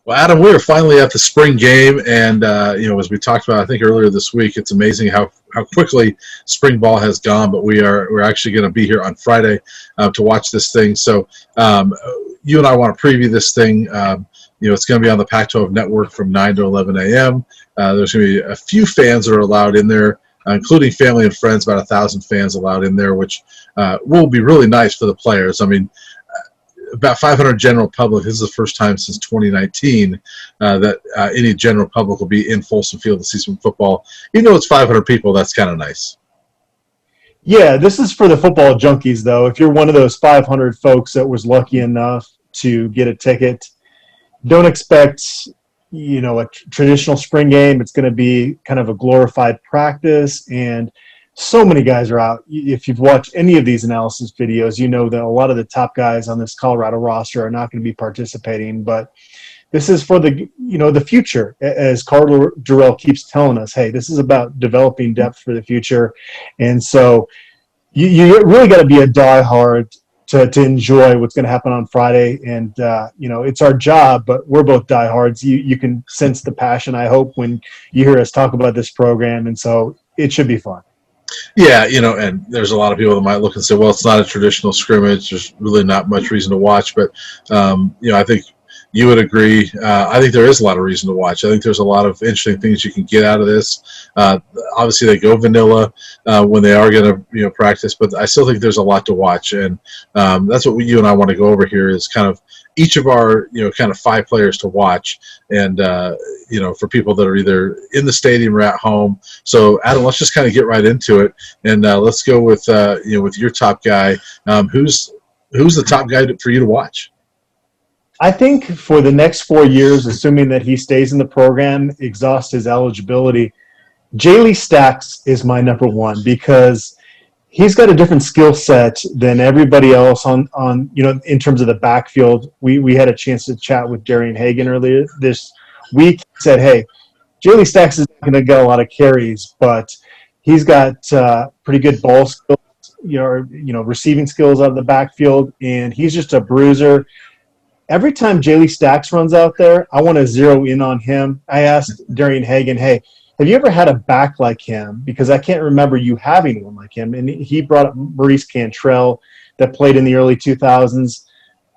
Well, Adam, we are finally at the spring game, and as we talked about, I think earlier this week, it's amazing how quickly spring ball has gone. But we're actually going to be here on Friday to watch this thing. So you and I want to preview this thing. It's going to be on the Pac-12 network from 9 to 11 a.m. There's going to be a few fans that are allowed in there, including family and friends. About 1,000 fans allowed in there, which will be really nice for the players. I mean, about 500 general public. This is the first time since 2019 that any general public will be in Folsom Field to see some football. Even though it's 500 people, that's kind of nice. Yeah, this is for the football junkies, though. If you're one of those 500 folks that was lucky enough to get a ticket, don't expect, a traditional spring game. It's going to be kind of a glorified practice, and so many guys are out. If you've watched any of these analysis videos, you know that a lot of the top guys on this Colorado roster are not going to be participating. But this is for the future, as Carl Durrell keeps telling us. Hey, this is about developing depth for the future, and so you really got to be a diehard to enjoy what's going to happen on Friday. And it's our job, but we're both diehards. You can sense the passion, I hope, when you hear us talk about this program, and so it should be fun. Yeah, and there's a lot of people that might look and say, well, it's not a traditional scrimmage. There's really not much reason to watch. But, I think you would agree. I think there is a lot of reason to watch. I think there's a lot of interesting things you can get out of this. Obviously, they go vanilla when they are going to practice, but I still think there's a lot to watch. And that's what you and I want to go over here is kind of each of our, kind of 5 players to watch. And, for people that are either in the stadium or at home. So, Adam, let's just kind of get right into it. And let's go with, with your top guy. Who's the top guy for you to watch? I think for the next 4 years, assuming that he stays in the program, exhausts his eligibility, Jaylee Stacks is my number one because he's got a different skill set than everybody else on in terms of the backfield. We had a chance to chat with Darian Hagan earlier this week. He said, hey, Jaylee Stacks is not going to get a lot of carries, but he's got pretty good ball skills, receiving skills out of the backfield, and he's just a bruiser. Every time Jaylee Stacks runs out there, I want to zero in on him. I asked Darian Hagan, hey, have you ever had a back like him? Because I can't remember you having one like him. And he brought up Maurice Cantrell that played in the early 2000s.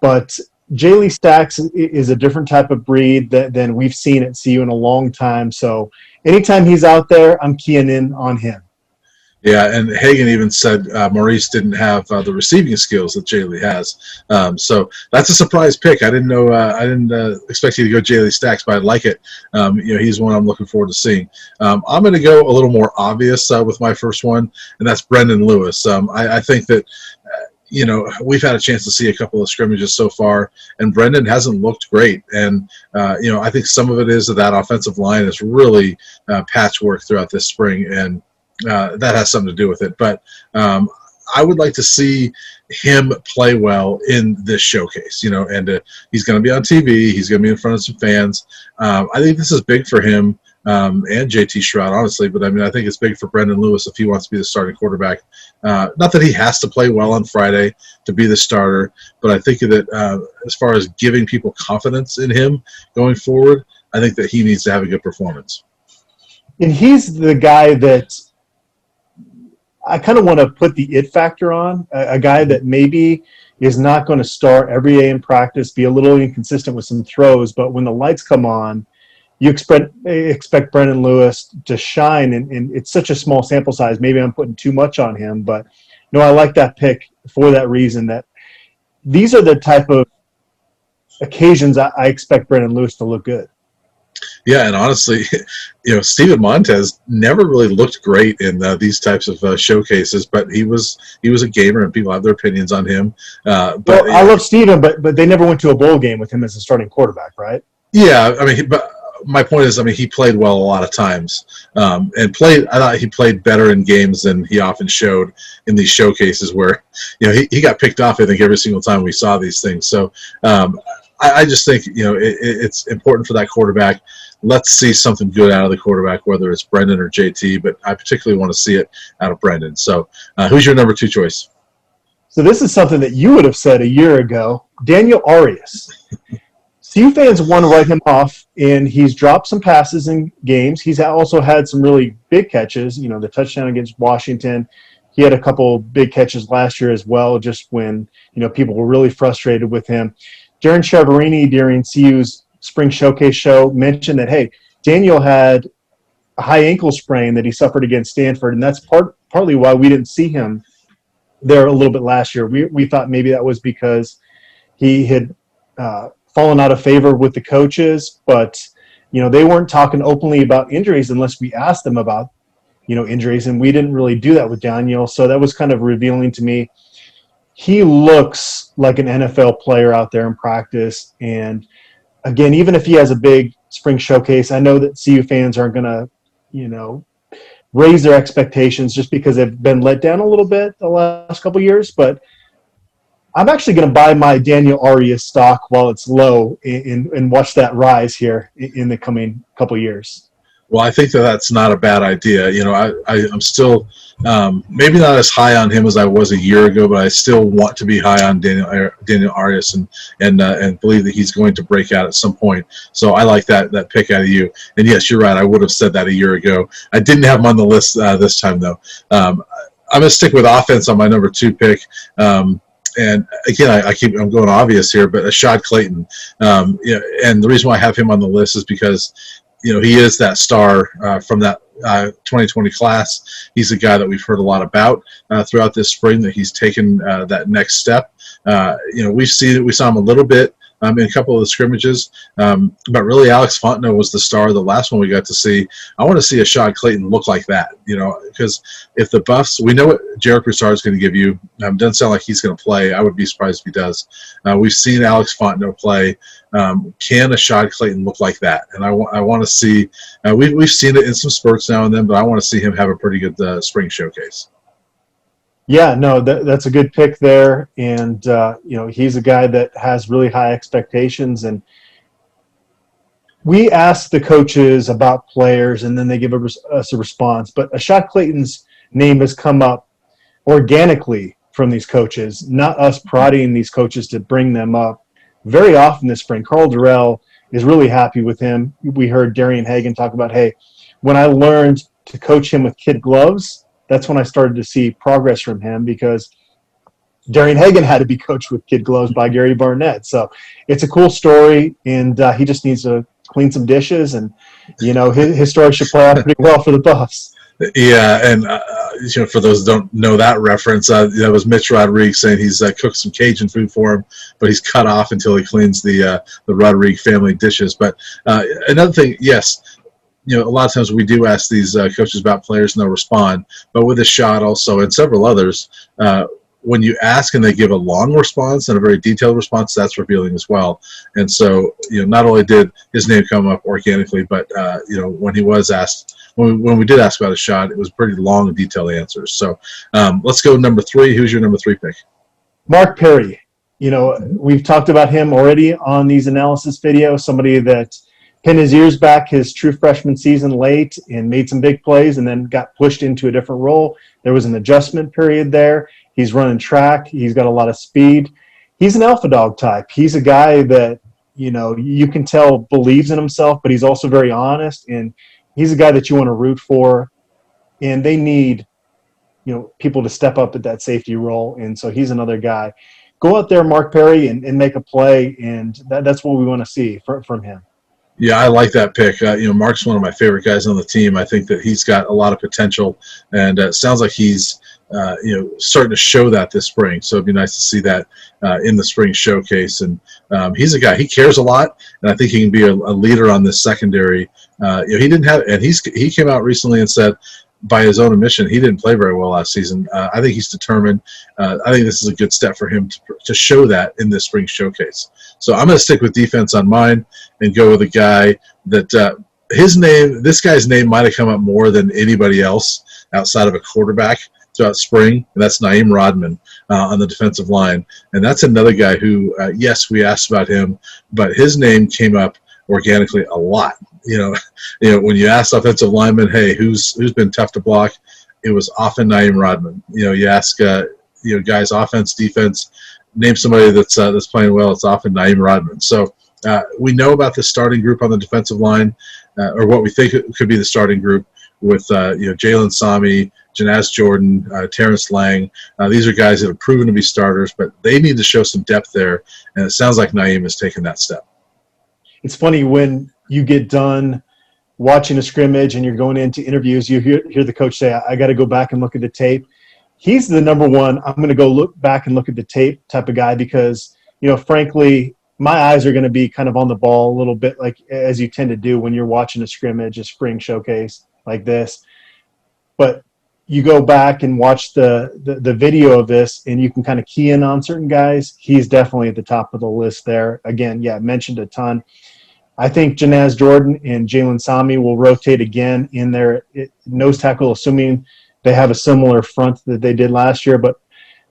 But Jaylee Stacks is a different type of breed than we've seen at CU in a long time. So anytime he's out there, I'm keying in on him. Yeah, and Hagan even said Maurice didn't have the receiving skills that Jaylee has. So that's a surprise pick. I didn't know. I didn't expect you to go Jaylee Stacks, but I like it. He's one I'm looking forward to seeing. I'm going to go a little more obvious with my first one, and that's Brendan Lewis. I think that we've had a chance to see a couple of scrimmages so far, and Brendan hasn't looked great. And I think some of it is that offensive line is really patchwork throughout this spring, and that has something to do with it. But I would like to see him play well in this showcase, and he's going to be on TV. He's going to be in front of some fans. I think this is big for him and JT Shroud, honestly. But, I think it's big for Brendan Lewis if he wants to be the starting quarterback. Not that he has to play well on Friday to be the starter, but I think that as far as giving people confidence in him going forward, I think that he needs to have a good performance. And he's the guy that I kind of want to put the it factor on, a guy that maybe is not going to start every day in practice, be a little inconsistent with some throws, but when the lights come on, you expect Brendan Lewis to shine, and it's such a small sample size. Maybe I'm putting too much on him, but no, I like that pick for that reason, that these are the type of occasions I expect Brendan Lewis to look good. Yeah, and honestly, Steven Montez never really looked great in these types of showcases, but he was a gamer, and people have their opinions on him. I love Steven, but they never went to a bowl game with him as a starting quarterback, right? Yeah, but my point is, he played well a lot of times, and I thought he played better in games than he often showed in these showcases where, he got picked off, I think, every single time we saw these things. So I just think, it's important for that quarterback. Let's see something good out of the quarterback, whether it's Brendan or JT, but I particularly want to see it out of Brendan. So who's your number 2 choice? So this is something that you would have said a year ago, Daniel Arias. CU fans want to write him off, and he's dropped some passes in games. He's also had some really big catches. You know, the touchdown against Washington. He had a couple big catches last year as well, just when, you know, people were really frustrated with him. Darren Chiaverini during CU's Spring Showcase show mentioned that, hey, Daniel had a high ankle sprain that he suffered against Stanford, and that's partly why we didn't see him there a little bit last year. We thought maybe that was because he had fallen out of favor with the coaches, but, you know, they weren't talking openly about injuries unless we asked them about, you know, injuries, and we didn't really do that with Daniel, so that was kind of revealing to me. He looks like an NFL player out there in practice, and again, even if he has a big spring showcase, I know that CU fans aren't going to, you know, raise their expectations just because they've been let down a little bit the last couple of years, but I'm actually going to buy my Daniel Arias stock while it's low and watch that rise here in the coming couple of years. Well, I think that that's not a bad idea. You know, I'm still maybe not as high on him as I was a year ago, but I still want to be high on Daniel Arias and believe that he's going to break out at some point. So I like that pick out of you. And yes, you're right. I would have said that a year ago. I didn't have him on the list this time though. I'm going to stick with offense on my number 2 pick. And again, I'm going obvious here, but Ashad Clayton. You know, and the reason why I have him on the list is because, you know, he is that star from that 2020 class. He's a guy that we've heard a lot about throughout this spring, that he's taken that next step. You know, we saw him a little bit in a couple of the scrimmages, but really Alex Fontenot was the star, the last one we got to see. I want to see Ashad Clayton look like that, you know, because if the Buffs, we know what Jarek Broussard is going to give you. Doesn't sound like he's going to play. I would be surprised if he does. We've seen Alex Fontenot play. Can Ashad Clayton look like that? And I want to see. We've seen it in some spurts now and then, but I want to see him have a pretty good spring showcase. Yeah, no, that's a good pick there, and you know, he's a guy that has really high expectations. And we ask the coaches about players, and then they give us a response. But Ashad Clayton's name has come up organically from these coaches, not us prodding these coaches to bring them up. Very often this spring, Carl Durrell is really happy with him. We heard Darian Hagan talk about, hey, when I learned to coach him with kid gloves, that's when I started to see progress from him, because Darian Hagan had to be coached with kid gloves by Gary Barnett. So it's a cool story, and he just needs to clean some dishes, and, you know, his story should play out pretty well for the Buffs. Yeah, and you know, for those who don't know that reference, that was Mitch Rodriguez saying he's cooked some Cajun food for him, but he's cut off until he cleans the Rodriguez family dishes. But another thing, yes, you know, a lot of times we do ask these coaches about players and they'll respond, but with Ashad also and several others, when you ask and they give a long response and a very detailed response, that's revealing as well. And so, you know, not only did his name come up organically, but you know, when he was asked, when we did ask about Ashad, it was pretty long and detailed answers. So let's go number 3. Who's your number 3 pick? Mark Perry. You know, we've talked about him already on these analysis videos. Somebody that pinned his ears back his true freshman season late and made some big plays and then got pushed into a different role. There was an adjustment period there. He's running track. He's got a lot of speed. He's an alpha dog type. He's a guy that, you know, you can tell believes in himself, but he's also very honest, and he's a guy that you want to root for. And they need, you know, people to step up at that safety role, and so he's another guy. Go out there, Mark Perry, and make a play, and that's what we want to see from him. Yeah, I like that pick. You know, Mark's one of my favorite guys on the team. I think that he's got a lot of potential, and it sounds like he's you know, starting to show that this spring. So it'd be nice to see that in the spring showcase. And he's a guy, he cares a lot, and I think he can be a leader on this secondary. You know, he didn't have, and he came out recently and said, by his own admission, he didn't play very well last season. I think he's determined. I think this is a good step for him to show that in this spring showcase. So I'm going to stick with defense on mine and go with a guy that this guy's name might have come up more than anybody else outside of a quarterback throughout spring, and that's Naim Rodman on the defensive line. And that's another guy who, yes, we asked about him, but his name came up organically a lot. You know, when you ask offensive linemen, hey, who's been tough to block, it was often Naim Rodman. You know, you ask, you know, guys, offense, defense, name somebody that's playing well, it's often Naim Rodman. So We know about the starting group on the defensive line, or what we think could be the starting group with Jalen Sami, Janaz Jordan, Terrence Lang. These are guys that have proven to be starters, but they need to show some depth there, and it sounds like Naim has taken that step. It's funny when you get done watching a scrimmage and you're going into interviews, you hear the coach say, I got to go back and look at the tape. He's the number one, I'm going to go look back and look at the tape type of guy because, frankly, my eyes are going to be kind of on the ball a little bit, like as you tend to do when you're watching a scrimmage, a spring showcase like this. But you go back and watch the video of this and you can kind of key in on certain guys. He's definitely at the top of the list there. Again, mentioned a ton. I think Janaz Jordan and Jalen Sami will rotate again in their nose tackle, assuming they have a similar front that they did last year. But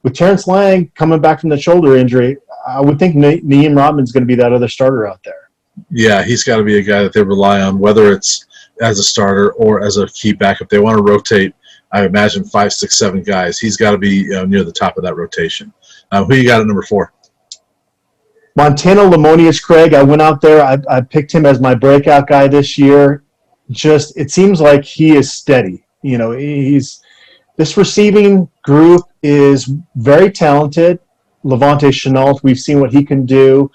with Terrence Lang coming back from the shoulder injury, I would think Naim Rodman is going to be that other starter out there. Yeah, he's got to be a guy that they rely on, whether it's as a starter or as a key backup. They want to rotate, I imagine, 5, 6, 7 guys. He's got to be near the top of that rotation. Who you got at number 4? Montana Limonius Craig, I went out there. I picked him as my breakout guy this year. It seems like he is steady. This receiving group is very talented. Levante Chenault, we've seen what he can do.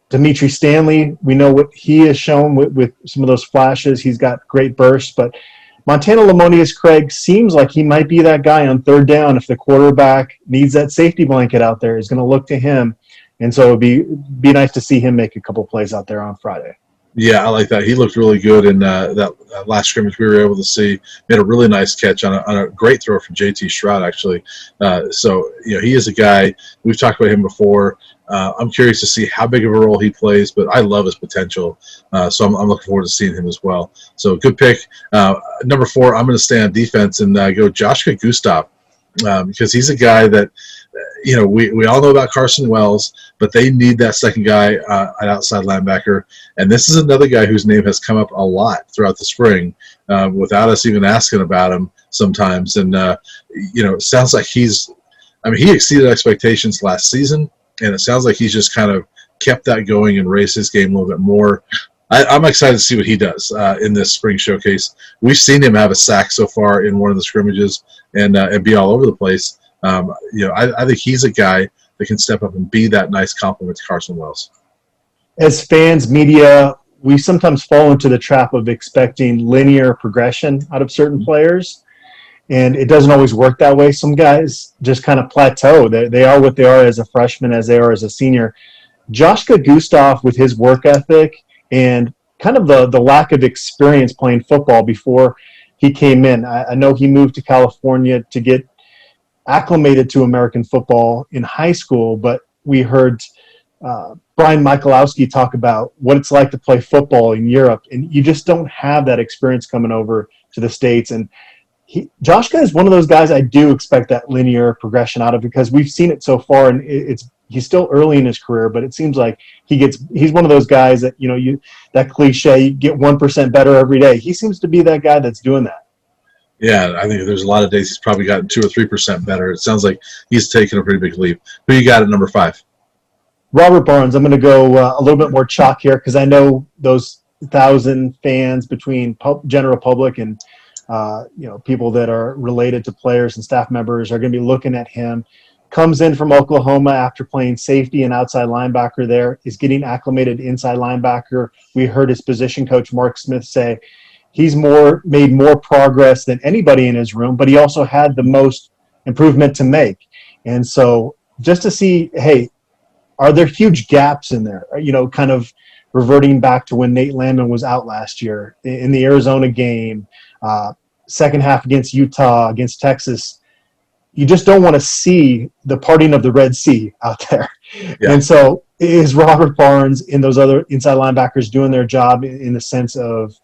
Dimitri Stanley, we know what he has shown with some of those flashes. He's got great bursts, but Montana Limonius Craig seems like he might be that guy on third down if the quarterback needs that safety blanket out there. He's going to look to him. And so it'd be nice to see him make a couple plays out there on Friday. Yeah, I like that. He looked really good in that last scrimmage we were able to see. Made a really nice catch on a great throw from JT Shroud, actually. So he is a guy, we've talked about him before. I'm curious to see how big of a role he plays, but I love his potential. So I'm looking forward to seeing him as well. So good pick. Number 4, I'm going to stay on defense and go Joshua Gustaf because he's a guy that, we all know about Carson Wells, but they need that second guy at outside linebacker. And this is another guy whose name has come up a lot throughout the spring without us even asking about him sometimes. And, it sounds like he exceeded expectations last season, and it sounds like he's just kind of kept that going and raised his game a little bit more. I'm excited to see what he does in this spring showcase. We've seen him have a sack so far in one of the scrimmages and be all over the place. I think he's a guy that can step up and be that nice compliment to Carson Wells. As fans, media, we sometimes fall into the trap of expecting linear progression out of certain players, and it doesn't always work that way. Some guys just kind of plateau. They are what they are as a freshman, as they are as a senior. Joshua Gustaf, with his work ethic and kind of the lack of experience playing football before he came in. I know he moved to California to get acclimated to American football in high school, but we heard Brian Michalowski talk about what it's like to play football in Europe, and you just don't have that experience coming over to the States. And Joshua is one of those guys I do expect that linear progression out of, because we've seen it so far, and he's still early in his career, but it seems like he's one of those guys that, that cliche, you get 1% better every day. He seems to be that guy that's doing that. Yeah, I think there's a lot of days he's probably gotten 2 or 3% better. It sounds like he's taken a pretty big leap. Who you got at number 5? Robert Barnes. I'm going to go a little bit more chalk here because I know those 1,000 fans between general public and people that are related to players and staff members are going to be looking at him. Comes in from Oklahoma after playing safety and outside linebacker there, is getting acclimated inside linebacker. We heard his position coach, Mark Smith, say he's made more progress than anybody in his room, but he also had the most improvement to make. And so just to see, hey, are there huge gaps in there? Kind of reverting back to when Nate Landman was out last year in the Arizona game, second half against Utah, against Texas. You just don't want to see the parting of the Red Sea out there. Yeah. And so is Robert Barnes and those other inside linebackers doing their job in the sense of,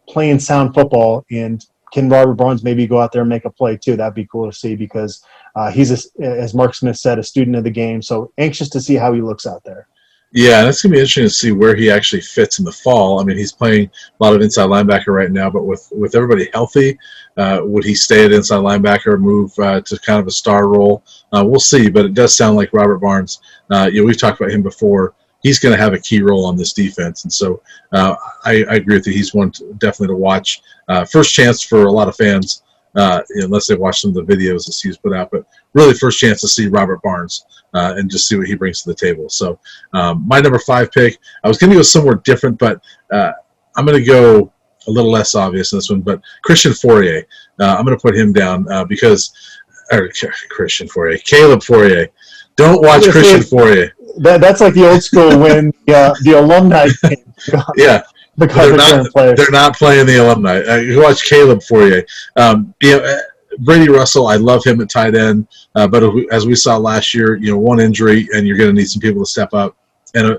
playing sound football, and can Robert Barnes maybe go out there and make a play too? That'd be cool to see because he's, as Mark Smith said, a student of the game. So anxious to see how he looks out there. Yeah, that's going to be interesting to see where he actually fits in the fall. I mean, he's playing a lot of inside linebacker right now, but with everybody healthy, would he stay at inside linebacker, move to kind of a star role? We'll see, but it does sound like Robert Barnes. We've talked about him before. he's going to have a key role on this defense. And so I agree with you. He's one definitely to watch. First chance for a lot of fans, unless they watch some of the videos that Steve's put out, but really first chance to see Robert Barnes and just see what he brings to the table. So my number 5 pick, I was going to go somewhere different, but I'm going to go a little less obvious in this one, but Christian Fourier. I'm going to put him down because Kayla Fourier. Don't watch Christian Fourier. That's like the old school when the alumni came. Yeah. They're not playing the alumni. You watch Caleb Fourier. Brady Russell, I love him at tight end, but as we saw last year, one injury and you're going to need some people to step up. And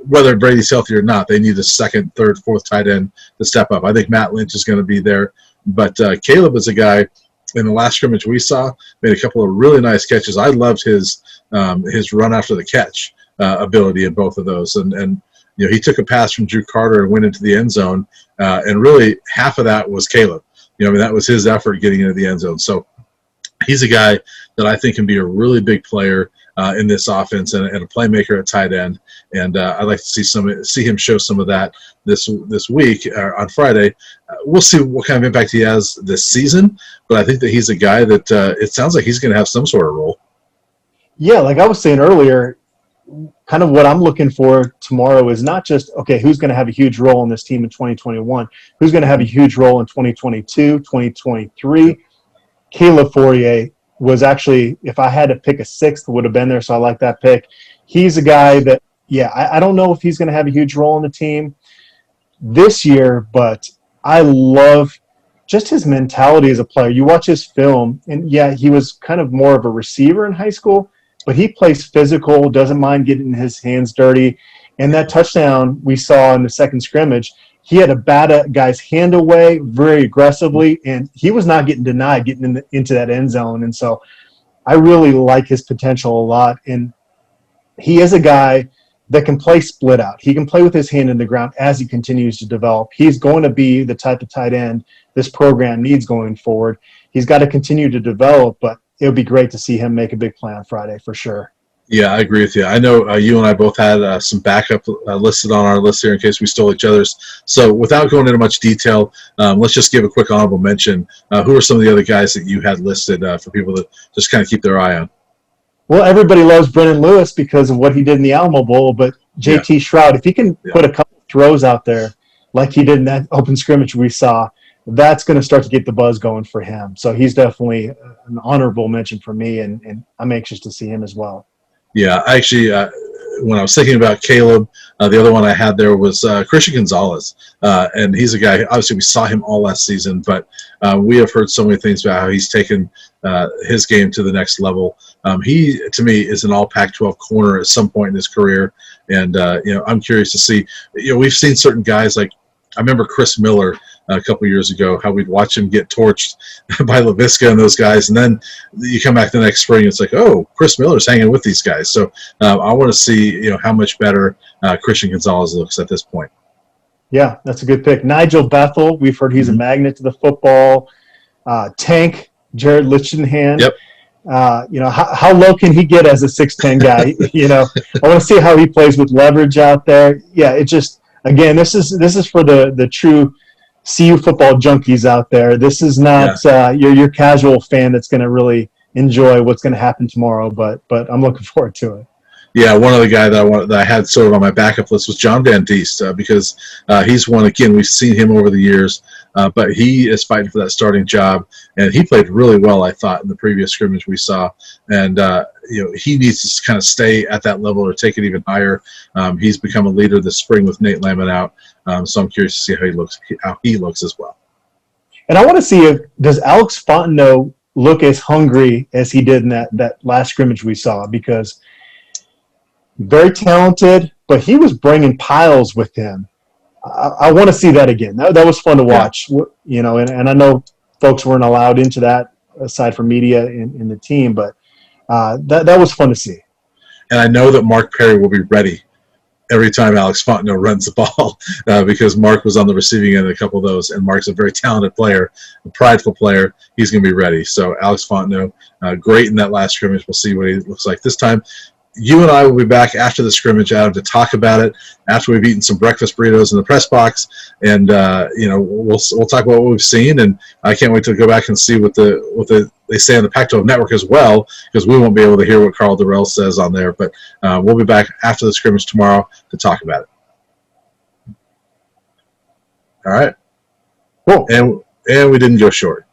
whether Brady's healthy or not, they need a second, third, fourth tight end to step up. I think Matt Lynch is going to be there, but Caleb is a guy. In the last scrimmage we saw, made a couple of really nice catches. I loved his run after the catch ability in both of those, and he took a pass from Drew Carter and went into the end zone, and really half of that was Caleb. That was his effort getting into the end zone. So he's a guy that I think can be a really big player in this offense and a playmaker at tight end. And I'd like to see him show some of that this week on Friday. We'll see what kind of impact he has this season, but I think that he's a guy that it sounds like he's going to have some sort of role. Yeah, like I was saying earlier, kind of what I'm looking for tomorrow is not just, okay, who's going to have a huge role in this team in 2021, who's going to have a huge role in 2022, 2023. Kayla Fourier was actually, if I had to pick a 6th, would have been there, so I like that pick. He's a guy that, I don't know if he's going to have a huge role in the team this year, but I love just his mentality as a player. You watch his film, and he was kind of more of a receiver in high school, but he plays physical, doesn't mind getting his hands dirty. And that touchdown we saw in the second scrimmage, he had to bat a guy's hand away very aggressively, and he was not getting denied getting into that end zone. And so I really like his potential a lot. And he is a guy that can play split out. He can play with his hand in the ground as he continues to develop. He's going to be the type of tight end this program needs going forward. He's got to continue to develop, but it would be great to see him make a big play on Friday for sure. Yeah, I agree with you. I know you and I both had some backup listed on our list here in case we stole each other's. So without going into much detail, let's just give a quick honorable mention. Who are some of the other guys that you had listed for people to just kind of keep their eye on? Well, everybody loves Brennan Lewis because of what he did in the Alamo Bowl, but JT Shroud, if he can put a couple throws out there like he did in that open scrimmage we saw, that's going to start to get the buzz going for him. So he's definitely an honorable mention for me, and I'm anxious to see him as well. Yeah, actually, when I was thinking about Caleb, the other one I had there was Christian Gonzalez. And he's a guy, obviously we saw him all last season, but we have heard so many things about how he's taken his game to the next level. He, to me, is an all Pac-12 corner at some point in his career. And, I'm curious to see, we've seen certain guys like, I remember Chris Miller a couple of years ago, how we'd watch him get torched by LaVisca and those guys. And then you come back the next spring, it's like, oh, Chris Miller's hanging with these guys. So I want to see, how much better Christian Gonzalez looks at this point. Yeah, that's a good pick. Nigel Bethel, we've heard he's a magnet to the football. Tank, Jared Lichtenhand. Yep. How low can he get as a 6'10" guy? I want to see how he plays with leverage out there. Yeah, it just, again, this is for the true CU football junkies out there. This is not your casual fan that's going to really enjoy what's going to happen tomorrow, but I'm looking forward to it. Yeah, one other guy that I had sort of on my backup list was John Van Diest because he's one, again, we've seen him over the years, but he is fighting for that starting job, and he played really well, I thought, in the previous scrimmage we saw. And, he needs to kind of stay at that level or take it even higher. He's become a leader this spring with Nate Lamont out, so I'm curious to see how he looks as well. And I want to see does Alex Fontenot look as hungry as he did in that last scrimmage we saw, because very talented, but he was bringing piles with him. I want to see that again. That was fun to watch, and I know folks weren't allowed into that aside from media in the team, but that was fun to see. And I know that Mark Perry will be ready every time Alex Fontenot runs the ball because Mark was on the receiving end of a couple of those, and Mark's a very talented player, a prideful player. He's going to be ready. So Alex Fontenot, great in that last scrimmage. We'll see what he looks like this time. you and I will be back after the scrimmage, Adam, to talk about it after we've eaten some breakfast burritos in the press box, and we'll talk about what we've seen. And I can't wait to go back and see what they say on the Pac-12 network as well, because we won't be able to hear what Carl Durrell says on there. But we'll be back after the scrimmage tomorrow to talk about it. All right. Cool. And we didn't go short.